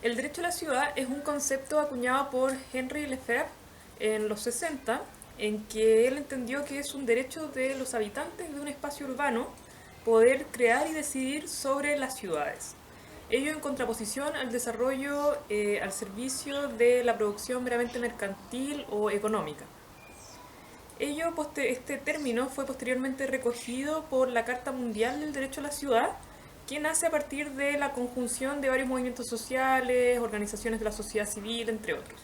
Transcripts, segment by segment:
El derecho a la ciudad es un concepto acuñado por Henri Lefebvre en los 60, en que él entendió que es un derecho de los habitantes de un espacio urbano poder crear y decidir sobre las ciudades. Ello en contraposición al desarrollo al servicio de la producción meramente mercantil o económica. Este término fue posteriormente recogido por la Carta Mundial del Derecho a la Ciudad, que nace a partir de la conjunción de varios movimientos sociales, organizaciones de la sociedad civil, entre otros.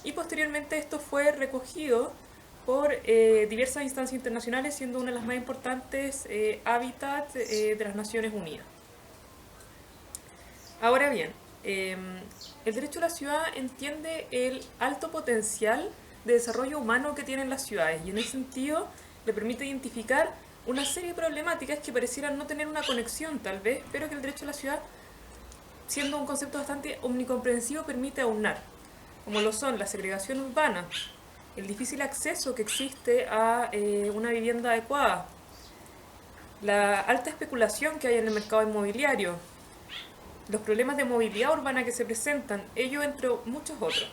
Y posteriormente esto fue recogido por diversas instancias internacionales, siendo una de las más importantes Hábitat de las Naciones Unidas. Ahora bien, el derecho a la ciudad entiende el alto potencial de desarrollo humano que tienen las ciudades y en ese sentido le permite identificar una serie de problemáticas que parecieran no tener una conexión tal vez, pero que el derecho a la ciudad, siendo un concepto bastante omnicomprensivo, permite aunar, como lo son la segregación urbana, el difícil acceso que existe a una vivienda adecuada, la alta especulación que hay en el mercado inmobiliario, los problemas de movilidad urbana que se presentan, ello entre muchos otros.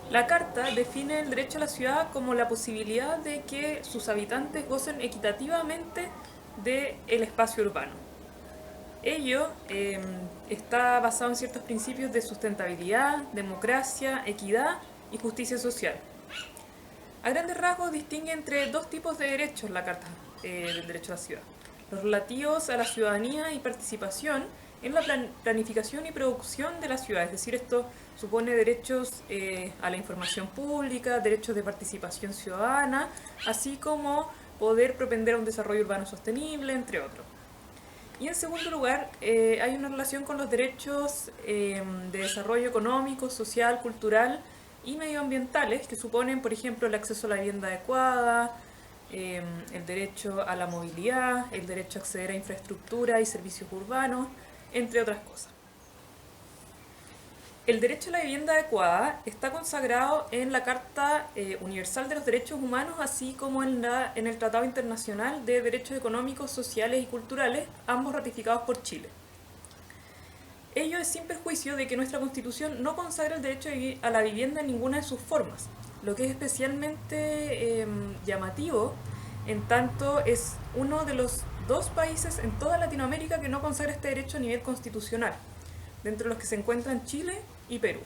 La Carta define el derecho a la ciudad como la posibilidad de que sus habitantes gocen equitativamente del espacio urbano. Ello está basado en ciertos principios de sustentabilidad, democracia, equidad y justicia social. A grandes rasgos distingue entre dos tipos de derechos la Carta del Derecho a la Ciudad. Los relativos a la ciudadanía y participación en la planificación y producción de la ciudad, es decir, esto supone derechos a la información pública, derechos de participación ciudadana, así como poder propender a un desarrollo urbano sostenible, entre otros. Y en segundo lugar, hay una relación con los derechos de desarrollo económico, social, cultural y medioambientales, que suponen, por ejemplo, el acceso a la vivienda adecuada, el derecho a la movilidad, el derecho a acceder a infraestructura y servicios urbanos, entre otras cosas. El derecho a la vivienda adecuada está consagrado en la Carta Universal de los Derechos Humanos, así como en el Tratado Internacional de Derechos Económicos, Sociales y Culturales, ambos ratificados por Chile. Ello es sin perjuicio de que nuestra Constitución no consagra el derecho a la vivienda en ninguna de sus formas, lo que es especialmente llamativo, en tanto es uno de los dos países en toda Latinoamérica que no consagra este derecho a nivel constitucional, dentro de los que se encuentran Chile y Perú.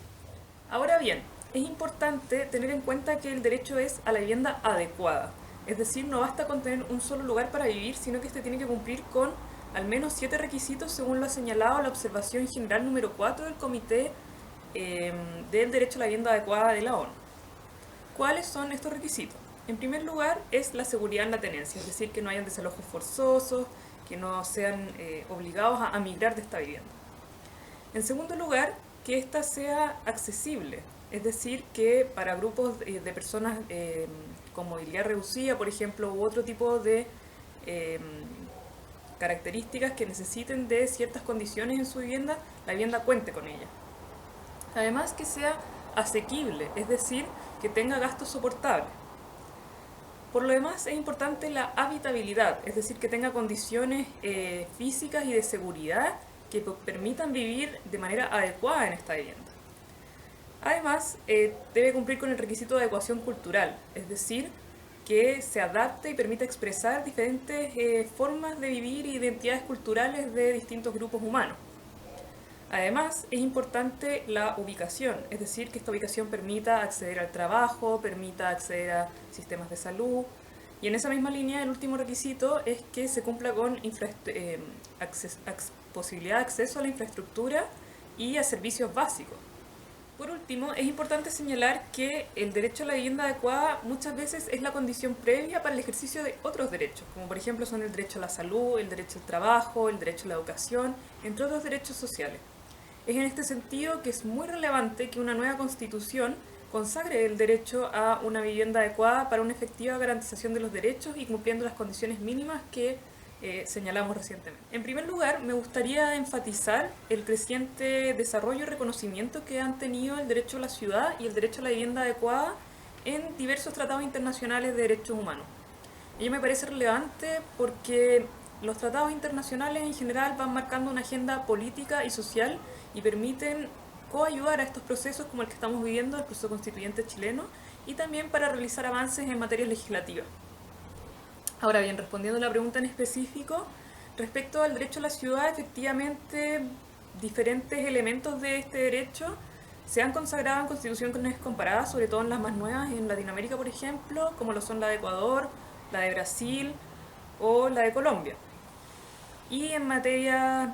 Ahora bien, es importante tener en cuenta que el derecho es a la vivienda adecuada, es decir, no basta con tener un solo lugar para vivir, sino que este tiene que cumplir con al menos 7 requisitos según lo ha señalado la observación general número 4 del Comité del Derecho a la Vivienda Adecuada de la ONU. ¿Cuáles son estos requisitos? En primer lugar es la seguridad en la tenencia, es decir, que no hayan desalojos forzosos, que no sean obligados a migrar de esta vivienda. En segundo lugar, que ésta sea accesible, es decir, que para grupos de personas con movilidad reducida, por ejemplo, u otro tipo de características que necesiten de ciertas condiciones en su vivienda, la vivienda cuente con ella. Además, que sea asequible, es decir, que tenga gastos soportables. Por lo demás, es importante la habitabilidad, es decir, que tenga condiciones físicas y de seguridad que permitan vivir de manera adecuada en esta vivienda. Además, debe cumplir con el requisito de adecuación cultural, es decir, que se adapte y permita expresar diferentes formas de vivir e identidades culturales de distintos grupos humanos. Además, es importante la ubicación, es decir, que esta ubicación permita acceder al trabajo, permita acceder a sistemas de salud. Y en esa misma línea, el último requisito es que se cumpla con posibilidad de acceso a la infraestructura y a servicios básicos. Por último, es importante señalar que el derecho a la vivienda adecuada muchas veces es la condición previa para el ejercicio de otros derechos, como por ejemplo son el derecho a la salud, el derecho al trabajo, el derecho a la educación, entre otros derechos sociales. Es en este sentido que es muy relevante que una nueva constitución consagre el derecho a una vivienda adecuada para una efectiva garantización de los derechos y cumpliendo las condiciones mínimas que señalamos recientemente. En primer lugar, me gustaría enfatizar el creciente desarrollo y reconocimiento que han tenido el derecho a la ciudad y el derecho a la vivienda adecuada en diversos tratados internacionales de derechos humanos. Ello me parece relevante porque los tratados internacionales en general van marcando una agenda política y social y permiten coayudar a estos procesos como el que estamos viviendo, el proceso constituyente chileno, y también para realizar avances en materias legislativas. Ahora bien, respondiendo a la pregunta en específico, respecto al derecho a la ciudad, efectivamente diferentes elementos de este derecho se han consagrado en constituciones comparadas, sobre todo en las más nuevas, en Latinoamérica, por ejemplo, como lo son la de Ecuador, la de Brasil o la de Colombia. Y en materia,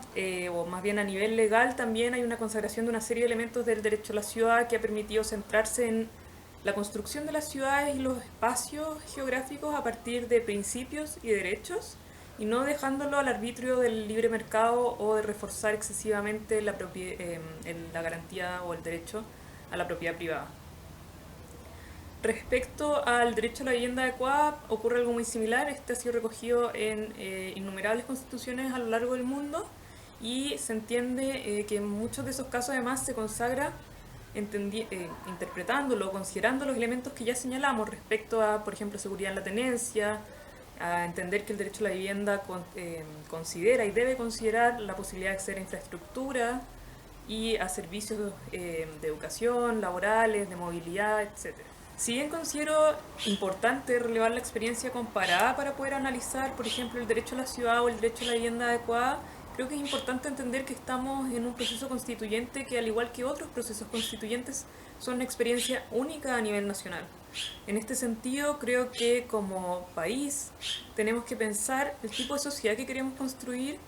o más bien a nivel legal, también hay una consagración de una serie de elementos del derecho a la ciudad que ha permitido centrarse en la construcción de las ciudades y los espacios geográficos a partir de principios y derechos, y no dejándolo al arbitrio del libre mercado o de reforzar excesivamente la garantía o el derecho a la propiedad privada. Respecto al derecho a la vivienda adecuada, ocurre algo muy similar. Este ha sido recogido en innumerables constituciones a lo largo del mundo y se entiende que en muchos de esos casos además se consagra interpretándolo, considerando los elementos que ya señalamos respecto a, por ejemplo, seguridad en la tenencia, a entender que el derecho a la vivienda considera y debe considerar la posibilidad de acceder a infraestructura y a servicios de educación, laborales, de movilidad, etc. Si bien considero importante relevar la experiencia comparada para poder analizar, por ejemplo, el derecho a la ciudad o el derecho a la vivienda adecuada, creo que es importante entender que estamos en un proceso constituyente que, al igual que otros procesos constituyentes, son una experiencia única a nivel nacional. En este sentido, creo que como país tenemos que pensar el tipo de sociedad que queremos construir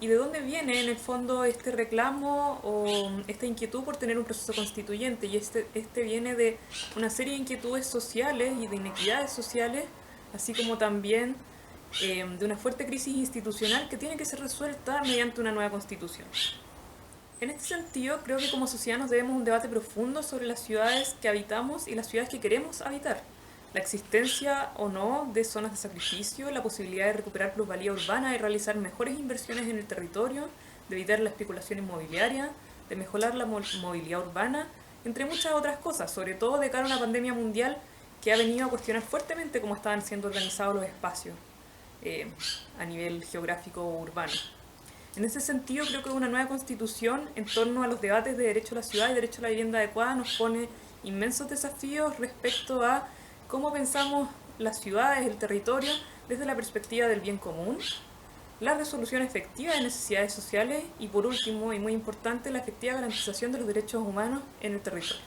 y de dónde viene en el fondo este reclamo o esta inquietud por tener un proceso constituyente. Y este viene de una serie de inquietudes sociales y de inequidades sociales, así como también de una fuerte crisis institucional que tiene que ser resuelta mediante una nueva constitución. En este sentido, creo que como sociedad nos debemos un debate profundo sobre las ciudades que habitamos y las ciudades que queremos habitar. La existencia o no de zonas de sacrificio, la posibilidad de recuperar plusvalía urbana y realizar mejores inversiones en el territorio, de evitar la especulación inmobiliaria, de mejorar la movilidad urbana, entre muchas otras cosas, sobre todo de cara a una pandemia mundial que ha venido a cuestionar fuertemente cómo estaban siendo organizados los espacios a nivel geográfico o urbano. En ese sentido, creo que una nueva constitución en torno a los debates de derecho a la ciudad y derecho a la vivienda adecuada nos pone inmensos desafíos respecto a cómo pensamos las ciudades, el territorio, desde la perspectiva del bien común, la resolución efectiva de necesidades sociales y, por último, y muy importante, la efectiva garantización de los derechos humanos en el territorio.